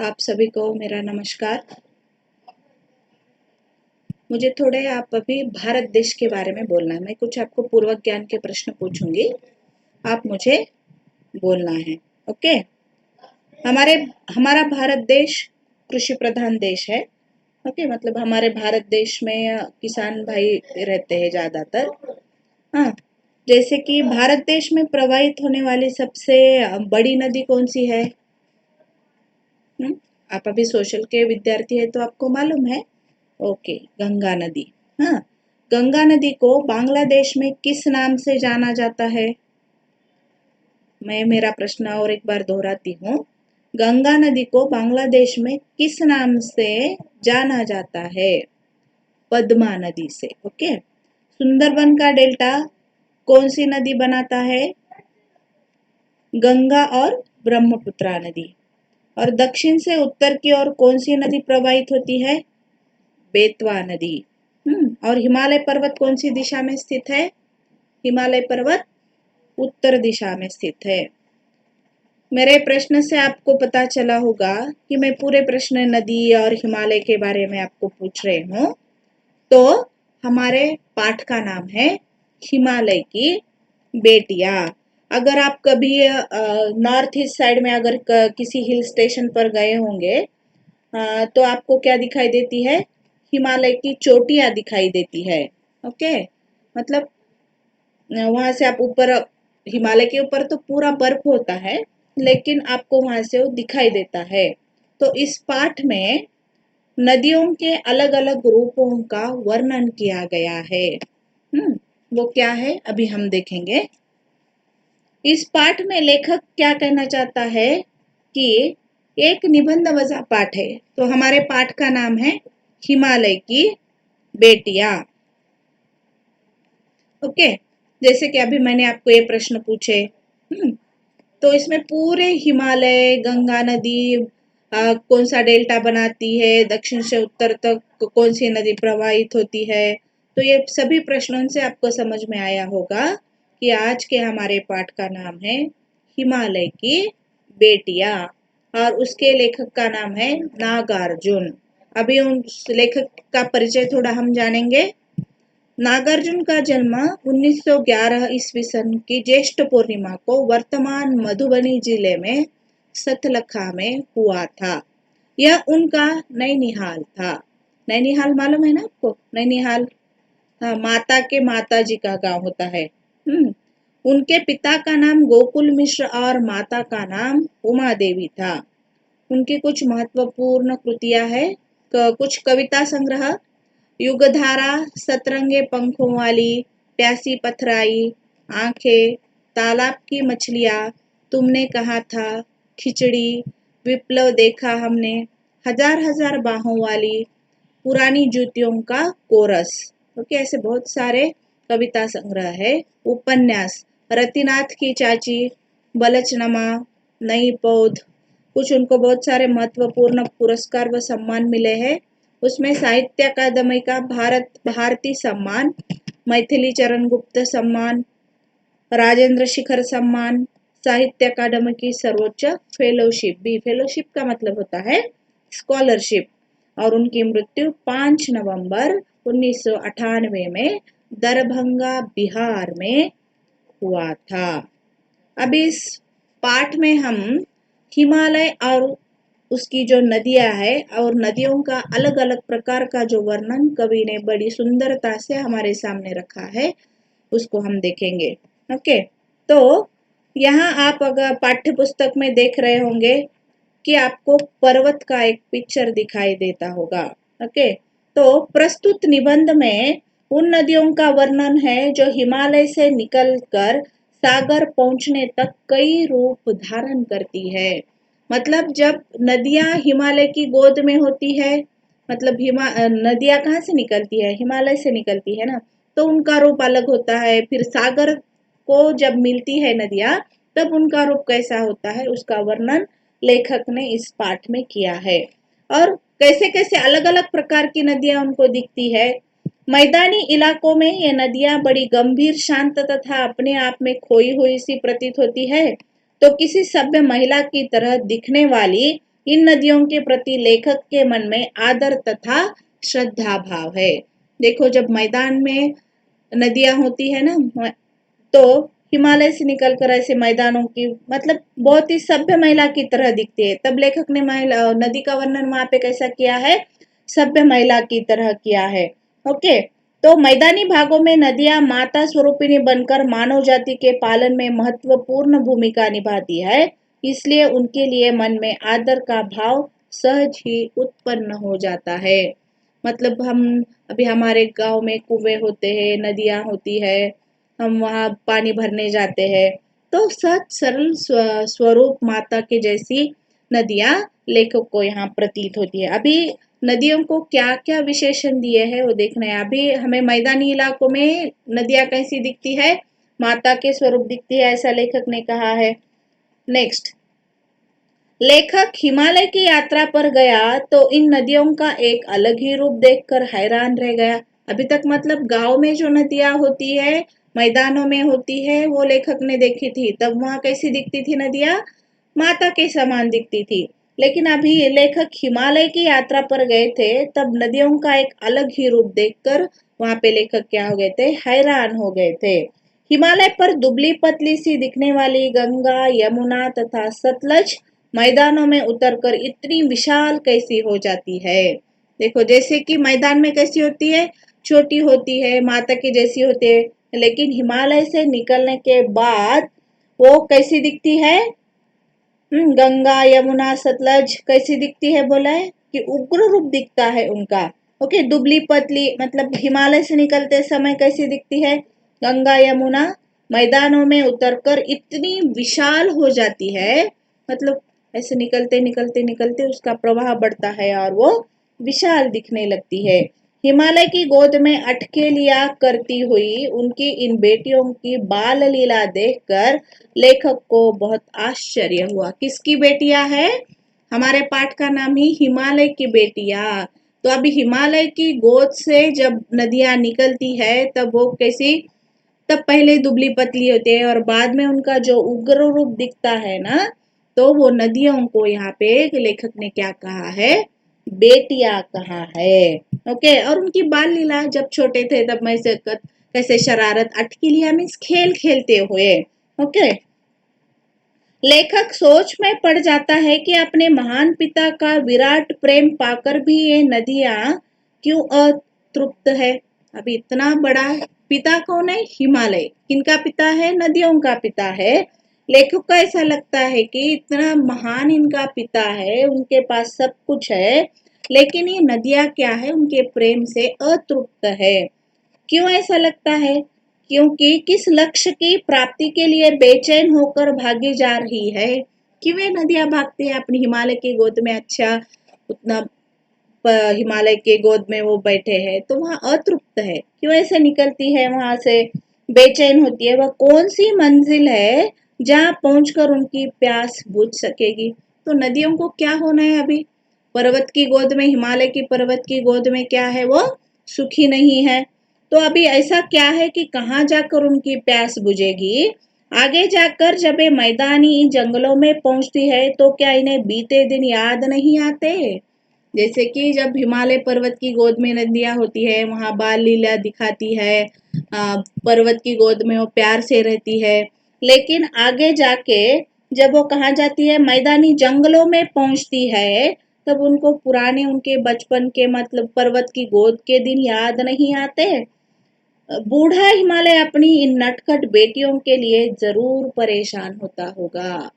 आप सभी को मेरा नमस्कार। मुझे थोड़े आप अभी भारत देश के बारे में बोलना है। मैं कुछ आपको पूर्व ज्ञान के प्रश्न पूछूंगी, आप मुझे बोलना है। ओके। हमारे हमारा भारत देश कृषि प्रधान देश है। ओके, मतलब हमारे भारत देश में किसान भाई रहते हैं ज़्यादातर। हाँ, जैसे कि भारत देश में प्रवाहित होने वाली सबसे बड़ी नदी कौन सी है? आप अभी सोशल के विद्यार्थी है तो आपको मालूम है। ओके, गंगा नदी। हाँ, गंगा नदी को बांग्लादेश में किस नाम से जाना जाता है? मैं मेरा प्रश्न और एक बार दोहराती हूँ। गंगा नदी को बांग्लादेश में किस नाम से जाना जाता है? पद्मा नदी से। ओके। सुंदरबन का डेल्टा कौन सी नदी बनाता है? गंगा और ब्रह्मपुत्रा नदी। और दक्षिण से उत्तर की ओर कौन सी नदी प्रवाहित होती है? बेतवा नदी। और हिमालय पर्वत कौन सी दिशा में स्थित है? हिमालय पर्वत उत्तर दिशा में स्थित है। मेरे प्रश्न से आपको पता चला होगा कि मैं पूरे प्रश्न नदी और हिमालय के बारे में आपको पूछ रही हूँ। तो हमारे पाठ का नाम है हिमालय की बेटियां। अगर आप कभी नॉर्थ ईस्ट साइड में अगर किसी हिल स्टेशन पर गए होंगे तो आपको क्या दिखाई देती है? हिमालय की चोटियां दिखाई देती है। ओके, मतलब वहां से आप ऊपर, हिमालय के ऊपर तो पूरा बर्फ होता है, लेकिन आपको वहां से वो दिखाई देता है। तो इस पाठ में नदियों के अलग अलग रूपों का वर्णन किया गया है। वो क्या है अभी हम देखेंगे। इस पाठ में लेखक क्या कहना चाहता है कि एक निबंध वजा पाठ है। तो हमारे पाठ का नाम है हिमालय की बेटियां। ओके, जैसे कि अभी मैंने आपको ये प्रश्न पूछे। तो इसमें पूरे हिमालय, गंगा नदी कौन सा डेल्टा बनाती है, दक्षिण से उत्तर तक कौन सी नदी प्रवाहित होती है। तो ये सभी प्रश्नों से आपको समझ में आया होगा कि आज के हमारे पाठ का नाम है हिमालय की बेटियां और उसके लेखक का नाम है नागार्जुन। अभी उस लेखक का परिचय थोड़ा हम जानेंगे। नागार्जुन का जन्म 1911 ईस्वी सन की ज्येष्ठ पूर्णिमा को वर्तमान मधुबनी जिले में सतलखा में हुआ था। यह उनका नैनीहाल था। नैनीहाल मालूम है ना आपको? नैनीहाल, हाँ, माता के माता जी का गांव होता है। उनके पिता का नाम गोकुल मिश्र और माता का नाम उमा देवी था। उनकी कुछ महत्वपूर्ण कृतियां है। कुछ कविता संग्रह, युगधारा, सतरंगे पंखों वाली, प्यासी पथराई, आंखें, तालाब की मछलियां, तुमने कहा था, खिचड़ी, विप्लव देखा हमने, हजार हजार बाहों वाली, पुरानी जूतियों का कोरस। ओके, ऐसे बहुत सारे कविता संग्रह है। उपन्यास, रतिनाथ की चाची, बलचनमा, नई पौध। कुछ उनको बहुत सारे महत्वपूर्ण पुरस्कार व सम्मान मिले हैं। उसमें साहित्य अकादमी का भारती सम्मान, मैथिली चरण गुप्त सम्मान, राजेंद्र शिखर सम्मान, साहित्य अकादमी की सर्वोच्च फेलोशिप। बी फेलोशिप का मतलब होता है स्कॉलरशिप। और उनकी मृत्यु 5 नवंबर 1998 में दरभंगा बिहार में हुआ था। अब इस पाठ में हम हिमालय और उसकी जो नदियां है और नदियों का अलग अलग प्रकार का जो वर्णन कवि ने बड़ी सुंदरता से हमारे सामने रखा है उसको हम देखेंगे। ओके, तो यहाँ आप अगर पाठ्य पुस्तक में देख रहे होंगे कि आपको पर्वत का एक पिक्चर दिखाई देता होगा। ओके, तो प्रस्तुत निबंध में उन नदियों का वर्णन है जो हिमालय से निकलकर सागर पहुंचने तक कई रूप धारण करती है। मतलब जब नदियां हिमालय की गोद में होती है, मतलब नदियां कहाँ से निकलती है? हिमालय से निकलती है ना, तो उनका रूप अलग होता है। फिर सागर को जब मिलती है नदियां, तब उनका रूप कैसा होता है उसका वर्णन लेखक ने इस पाठ में किया है। और कैसे कैसे अलग अलग प्रकार की नदियां उनको दिखती है। मैदानी इलाकों में ये नदियां बड़ी गंभीर, शांत तथा अपने आप में खोई हुई सी प्रतीत होती है। तो किसी सभ्य महिला की तरह दिखने वाली इन नदियों के प्रति लेखक के मन में आदर तथा श्रद्धा भाव है। देखो जब मैदान में नदियां होती है ना, तो हिमालय से निकलकर ऐसे मैदानों की मतलब बहुत ही सभ्य महिला की तरह दिखती है। तब लेखक ने महिला नदी का वर्णन वहां पे कैसा किया है, सभ्य महिला की तरह किया है। ओके, तो मैदानी भागों में नदियां माता स्वरूपिणी बनकर मानव जाति के पालन में महत्वपूर्ण भूमिका निभाती है, इसलिए उनके लिए मन में आदर का भाव सहज ही उत्पन्न हो जाता है। मतलब हम अभी हमारे गांव में कुएं होते हैं, नदियां होती है, हम वहां पानी भरने जाते हैं, तो सच सरल स्वरूप माता के जैसी नदियां लेखक को यहाँ प्रतीत होती है। अभी नदियों को क्या क्या विशेषण दिए हैं वो देखना है। अभी हमें मैदानी इलाकों में नदियां कैसी दिखती है, माता के स्वरूप दिखती है, ऐसा लेखक ने कहा है। नेक्स्ट, लेखक हिमालय की यात्रा पर गया तो इन नदियों का एक अलग ही रूप देखकर हैरान रह गया। अभी तक मतलब गांव में जो नदियां होती है, मैदानों में होती है, वो लेखक ने देखी थी, तब वहां कैसी दिखती थी नदियां, माता के समान दिखती थी। लेकिन अभी लेखक हिमालय की यात्रा पर गए थे, तब नदियों का एक अलग ही रूप देखकर वहां पे लेखक क्या हो गए थे, हैरान हो गए थे। हिमालय पर दुबली पतली सी दिखने वाली गंगा, यमुना तथा सतलज मैदानों में उतरकर इतनी विशाल कैसी हो जाती है। देखो जैसे कि मैदान में कैसी होती है, छोटी होती है, माता की जैसी होती है, लेकिन हिमालय से निकलने के बाद वो कैसी दिखती है, गंगा यमुना सतलज कैसी दिखती है, बोला है कि उग्र रूप दिखता है उनका। ओके, दुबली पतली मतलब हिमालय से निकलते समय कैसी दिखती है, गंगा यमुना मैदानों में उतरकर इतनी विशाल हो जाती है, मतलब ऐसे निकलते निकलते निकलते उसका प्रवाह बढ़ता है और वो विशाल दिखने लगती है। हिमालय की गोद में अटखेलियां करती हुई उनकी इन बेटियों की बाल लीला देखकर लेखक को बहुत आश्चर्य हुआ। किसकी बेटियां है, हमारे पाठ का नाम ही हिमालय की बेटियां। तो अभी हिमालय की गोद से जब नदियां निकलती है तब वो कैसी, तब पहले दुबली पतली होती है और बाद में उनका जो उग्र रूप दिखता है ना, तो वो नदियों को यहाँ पे लेखक ने क्या कहा है, बेटियां कहा है। ओके, और उनकी बाल लीला जब छोटे थे तब मैं से कैसे शरारत, अटकिलिया मीन्स खेल खेलते हुए। ओके, लेखक सोच में पड़ जाता है कि अपने महान पिता का विराट प्रेम पाकर भी ये नदियां क्यों अतृप्त है। अभी इतना बड़ा पिता कौन है, हिमालय, किनका पिता है, नदियों का पिता है। लेखक को ऐसा लगता है कि इतना महान इनका पिता है, उनके पास सब कुछ है, लेकिन ये नदियां क्या है, उनके प्रेम से अतृप्त है। क्यों ऐसा लगता है, क्योंकि किस लक्ष्य की प्राप्ति के लिए बेचैन होकर भागी जा रही है, कि वे नदियां भागती है अपनी हिमालय की गोद में, अच्छा उतना हिमालय के गोद में वो बैठे हैं तो वहां अतृप्त है, क्यों ऐसे निकलती है वहां से, बेचैन होती है, वह कौन सी मंजिल है जहां पहुंचकर उनकी प्यास बुझ सकेगी। तो नदियों को क्या होना है अभी, पर्वत की गोद में, हिमालय की पर्वत की गोद में क्या है, वो सुखी नहीं है। तो अभी ऐसा क्या है कि कहाँ जाकर उनकी प्यास बुझेगी, आगे जाकर जब ये मैदानी जंगलों में पहुंचती है तो क्या इन्हें बीते दिन याद नहीं आते। जैसे कि जब हिमालय पर्वत की गोद में नदियां होती है, वहां बाल लीला दिखाती है, पर्वत की गोद में वो प्यार से रहती है, लेकिन आगे जाके जब वो कहाँ जाती है, मैदानी जंगलों में पहुंचती है, तब उनको पुराने उनके बचपन के मतलब पर्वत की गोद के दिन याद नहीं आते। बूढ़ा हिमालय अपनी इन नटखट बेटियों के लिए जरूर परेशान होता होगा।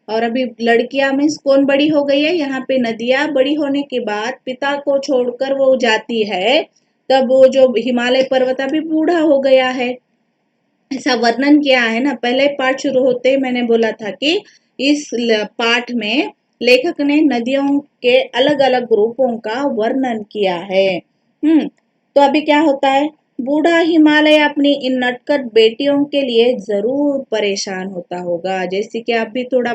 और अभी लड़कियां में कौन बड़ी हो गई है, यहाँ पे नदियां बड़ी होने के बाद पिता को छोड़कर वो जाती है, तब वो जो हिमालय पर्वत अभी बूढ़ा हो गया है, ऐसा वर्णन किया है ना। पहले पाठ शुरू होते मैंने बोला था कि इस पाठ में लेखक ने नदियों के अलग अलग रूपों का वर्णन किया है। तो अभी क्या होता है, बूढ़ा हिमालय अपनी इन नटखट बेटियों के लिए जरूर परेशान होता होगा। जैसे कि आप भी थोड़ा,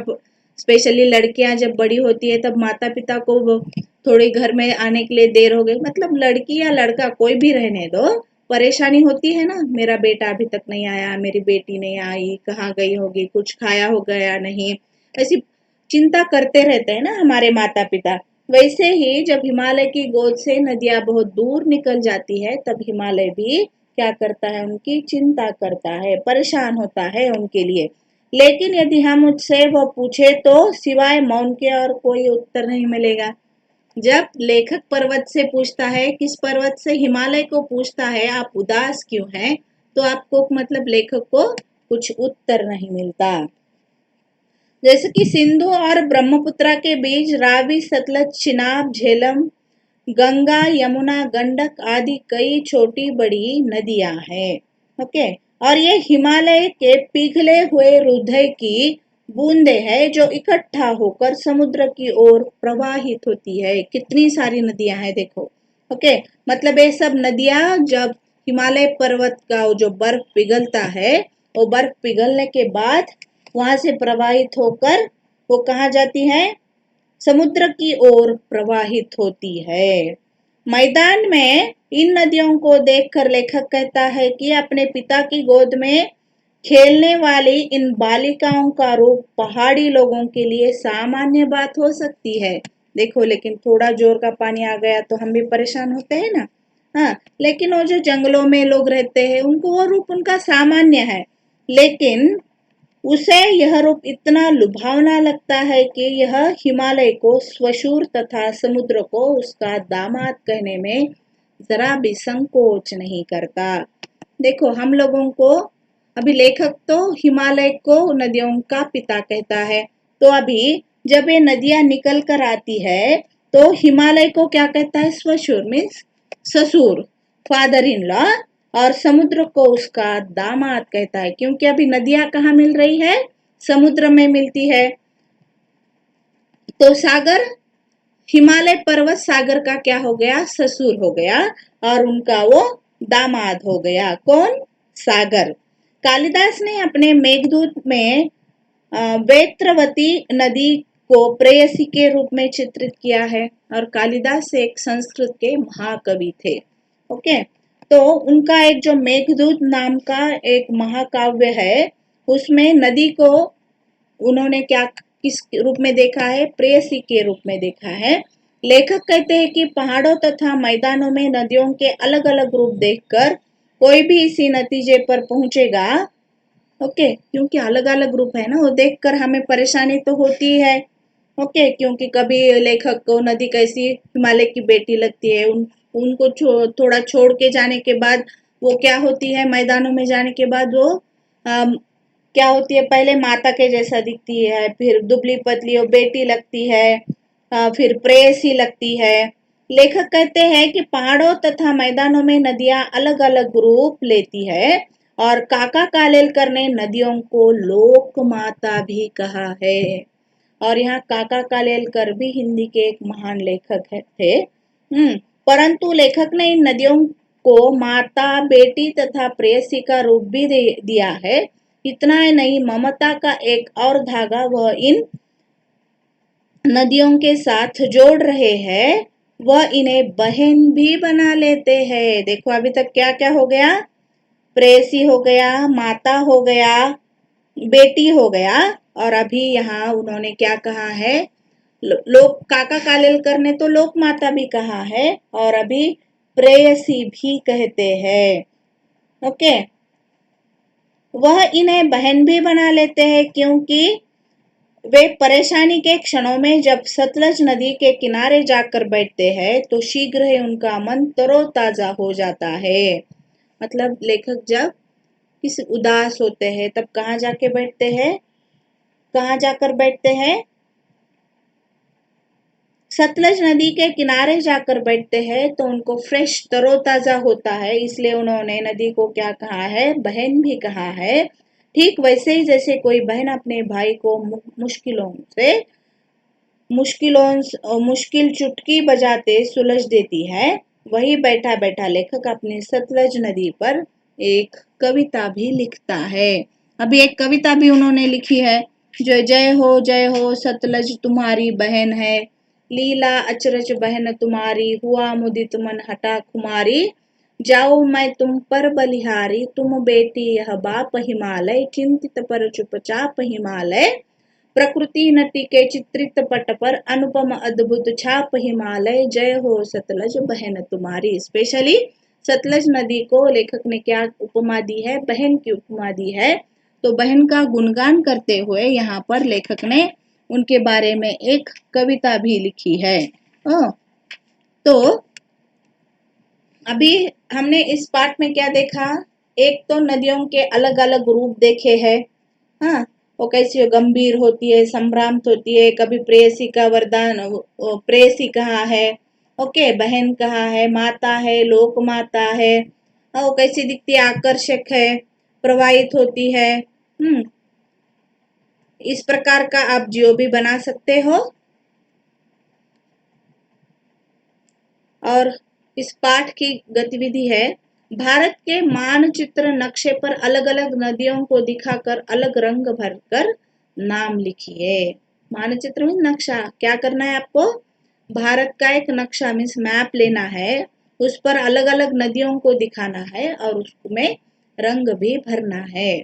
स्पेशली लड़कियां जब बड़ी होती है तब माता पिता को थोड़ी घर में आने के लिए देर हो गई, मतलब लड़की या लड़का कोई भी रहने दो, परेशानी होती है ना, मेरा बेटा अभी तक नहीं आया, मेरी बेटी नहीं आई, कहाँ गई होगी, कुछ खाया हो गया नहीं, ऐसी चिंता करते रहते हैं ना हमारे माता पिता, वैसे ही जब हिमालय की गोद से नदियां बहुत दूर निकल जाती है तब हिमालय भी क्या करता है, उनकी चिंता करता है, परेशान होता है उनके लिए। लेकिन यदि हम मुझसे वो पूछे तो सिवाय मौन के और कोई उत्तर नहीं मिलेगा। जब लेखक पर्वत से पूछता है, किस पर्वत से, हिमालय को पूछता है आप उदास क्यों हैं, तो आपको मतलब लेखक को कुछ उत्तर नहीं मिलता। जैसे कि सिंधु और ब्रह्मपुत्र के बीच रावी, सतलज, चिनाब, झेलम, गंगा, यमुना, गंडक आदि कई छोटी बड़ी नदियां हैं। ओके, और ये हिमालय के पिघले हुए हृदय की बूंदे हैं जो इकट्ठा होकर समुद्र की ओर प्रवाहित होती है। कितनी सारी नदियां हैं देखो। ओके, मतलब ये सब नदियां जब हिमालय पर्वत का जो बर्फ पिघलता है, वो बर्फ पिघलने के बाद वहां से प्रवाहित होकर वो कहाँ जाती है, समुद्र की ओर प्रवाहित होती है। मैदान में इन नदियों को देखकर लेखक कहता है कि अपने पिता की गोद में खेलने वाली इन बालिकाओं का रूप पहाड़ी लोगों के लिए सामान्य बात हो सकती है। देखो, लेकिन थोड़ा जोर का पानी आ गया तो हम भी परेशान होते हैं ना। हाँ, लेकिन वो जो जंगलों में लोग रहते हैं उनको वो रूप उनका सामान्य है, लेकिन उसे यह रूप इतना लुभावना लगता है कि यह हिमालय को स्वशुर तथा समुद्र को उसका दामाद कहने में जरा भी संकोच नहीं करता। देखो, हम लोगों को अभी लेखक तो हिमालय को नदियों का पिता कहता है, तो अभी जब ये नदियां निकल कर आती है तो हिमालय को क्या कहता है, स्वशुर मीन्स ससुर, फादर इन लॉ, और समुद्र को उसका दामाद कहता है, क्योंकि अभी नदियां कहाँ मिल रही है, समुद्र में मिलती है। तो सागर, हिमालय पर्वत सागर का क्या हो गया, ससुर हो गया, और उनका वो दामाद हो गया, कौन, सागर। कालिदास ने अपने मेघदूत में वेत्रवती नदी को प्रेयसी के रूप में चित्रित किया है, और कालिदास एक संस्कृत के महाकवि थे। ओके, तो उनका एक जो मेघदूत नाम का एक महाकाव्य है, उसमें नदी को उन्होंने क्या, किस रूप में देखा है, प्रेयसी के रूप में देखा है। लेखक कहते हैं कि पहाड़ों तथा मैदानों में नदियों के अलग अलग रूप देखकर कोई भी इसी नतीजे पर पहुंचेगा। ओके, क्योंकि अलग अलग रूप है ना, वो देखकर हमें परेशानी तो होती है। ओके, क्योंकि कभी लेखक को नदी कैसी हिमालय की बेटी लगती है, उनको थोड़ा छोड़ के जाने के बाद वो क्या होती है, मैदानों में जाने के बाद वो क्या होती है, पहले माता के जैसा दिखती है, फिर दुबली पतली वो बेटी लगती है, फिर प्रेयसी लगती है। लेखक कहते हैं कि पहाड़ों तथा मैदानों में नदियां अलग अलग रूप लेती है, और काका कालेलकर ने नदियों को लोक माता भी कहा है। और यहाँ काका कालेलकर भी हिंदी के एक महान लेखक थे। परंतु लेखक ने इन नदियों को माता, बेटी तथा प्रेयसी का रूप भी दिया है। इतना ही नहीं, ममता का एक और धागा वह इन नदियों के साथ जोड़ रहे हैं, वह इन्हें बहन भी बना लेते हैं। देखो, अभी तक क्या क्या हो गया, प्रेयसी हो गया, माता हो गया, बेटी हो गया, और अभी यहाँ उन्होंने क्या कहा है, लोक, काका कालेलकर ने तो लोक माता भी कहा है, और अभी प्रेयसी भी कहते हैं। ओके, वह इन्हें बहन भी बना लेते हैं क्योंकि वे परेशानी के क्षणों में जब सतलज नदी के किनारे जाकर बैठते हैं तो शीघ्र ही उनका मन तरोताजा हो जाता है। मतलब लेखक जब किसी उदास होते हैं तब कहाँ जाके बैठते हैं, कहाँ जाकर बैठते हैं, सतलज नदी के किनारे जाकर बैठते हैं तो उनको फ्रेश तरोताजा होता है, इसलिए उन्होंने नदी को क्या कहा है, बहन भी कहा है। ठीक वैसे ही जैसे कोई बहन अपने भाई को मुश्किल चुटकी बजाते सुलझ देती है, वही बैठा बैठा लेखक अपनी सतलज नदी पर एक कविता भी लिखता है। अभी एक कविता भी उन्होंने लिखी है, जो जय हो सतलज तुम्हारी बहन है, लीला अचरज बहन तुम्हारी, हुआ मुदित मन हटा कुमारी, जाओ मैं तुम पर बलिहारी, तुम बेटी यह बाप हिमालय, चिंतित पर चुपचाप हिमालय, प्रकृति नटी के चित्रित पट पर अनुपम अद्भुत छाप हिमालय, जय हो सतलज बहन तुम्हारी। स्पेशली सतलज नदी को लेखक ने क्या उपमा दी है? बहन की उपमा दी है। तो बहन का गुणगान करते हुए यहाँ पर लेखक ने उनके बारे में एक कविता भी लिखी है। तो अभी हमने इस पाठ में क्या देखा? एक तो नदियों के अलग अलग रूप देखे हैं। हाँ, वो कैसी गंभीर होती है, संभ्रांत होती है, कभी प्रेयसी का वरदान, प्रेयसी कहाँ है, ओके, बहन कहाँ है, माता है, लोक माता है, वो कैसी दिखती है? आकर्षक है, प्रवाहित होती है। इस प्रकार का आप जियो भी बना सकते हो। और इस पाठ की गतिविधि है, भारत के मानचित्र नक्शे पर अलग अलग नदियों को दिखाकर अलग रंग भरकर नाम लिखिए। मानचित्र में नक्शा, क्या करना है आपको? भारत का एक नक्शा मीन्स मैप लेना है, उस पर अलग अलग नदियों को दिखाना है और उसमें रंग भी भरना है।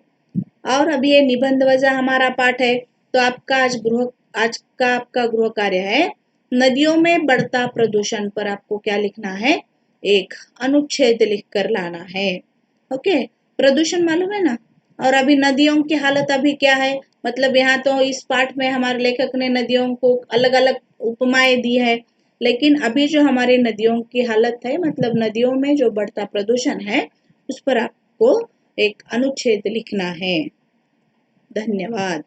और अभी ये निबंध वजह हमारा पाठ है, तो आपका आज का आपका गृह कार्य है, नदियों में बढ़ता प्रदूषण पर आपको क्या लिखना है? एक अनुच्छेद लिखकर लाना है। ओके, प्रदूषण मालूम है ना? और अभी नदियों की हालत अभी क्या है? मतलब यहाँ तो इस पाठ में हमारे लेखक ने नदियों को अलग अलग उपमाएं दी है, लेकिन अभी जो हमारी नदियों की हालत है, मतलब नदियों में जो बढ़ता प्रदूषण है, उस पर आपको एक अनुच्छेद लिखना है। धन्यवाद।